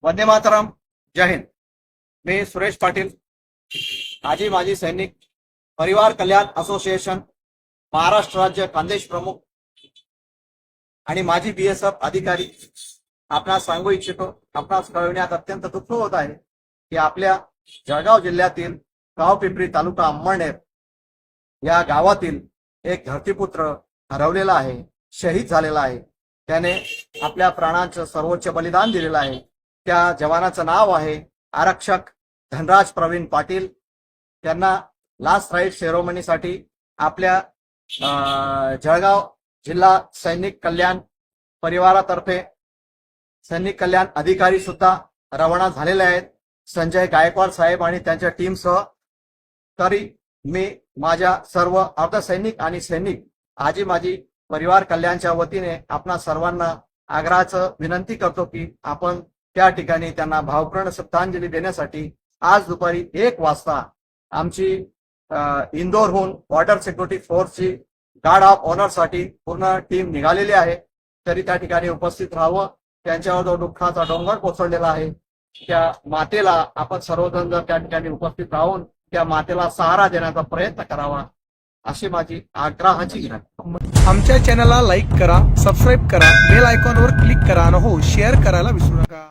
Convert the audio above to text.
वंदे मातरम. जय हिंद. मी सुरेश पाटील, आजी माजी सैनिक, परिवार कल्याण असोसिएशन, महाराष्ट्र राज्य खानदेश प्रमुख आणि माजी BSF अधिकारी आपणास सांगू इच्छितो. आपणास कळविण्यात अत्यंत दुःख होत आहे की आपल्या जळगाव जिल्ह्यातील गावपिंपरी तालुका अंमळनेर या गावातील एक धरतीपुत्र हरवलेला आहे, शहीद झालेला आहे. त्याने आपल्या प्राणांचं सर्वोच्च बलिदान दिलेलं आहे. त्या जवानाचं नाव आहे आरक्षक धनराज प्रवीण पाटील. त्यांना लास्ट राईट सेरेमनीसाठी आपल्या जळगाव जिल्हा सैनिक कल्याण परिवारातर्फे सैनिक कल्याण अधिकारी सुद्धा रवाना झालेले आहेत, संजय गायकवाड साहेब आणि त्यांच्या टीमसह. तरी मी माझ्या सर्व अर्धसैनिक आणि सैनिक आजी माजी परिवार कल्याणच्या वतीने आपणा सर्वांना आग्रहाचं विनंती करतो की आपण त्या ठिकाणी त्यांना भावपूर्ण श्रद्धांजली देण्यासाठी आज दुपारी 1 वाजता आमची इंदोरहून बॉर्डर सिक्युरिटी फोर्सची गार्ड ऑफ ऑनरसाठी पूर्ण टीम निघालेली आहे. तरी त्या ठिकाणी उपस्थित राहावं. त्यांच्यावर जो दुःखाचा डोंगर कोसळलेला आहे त्या मातेला आपण सर्वजण जर त्या ठिकाणी उपस्थित राहून त्या मातेला सहारा देण्याचा प्रयत्न करावा, अशी माझी आग्रहाची विनंती. आमच्या चॅनलला लाईक करा, सबस्क्राईब करा, बेल आयकॉनवर क्लिक करा आणि हो शेअर करायला विसरू नका.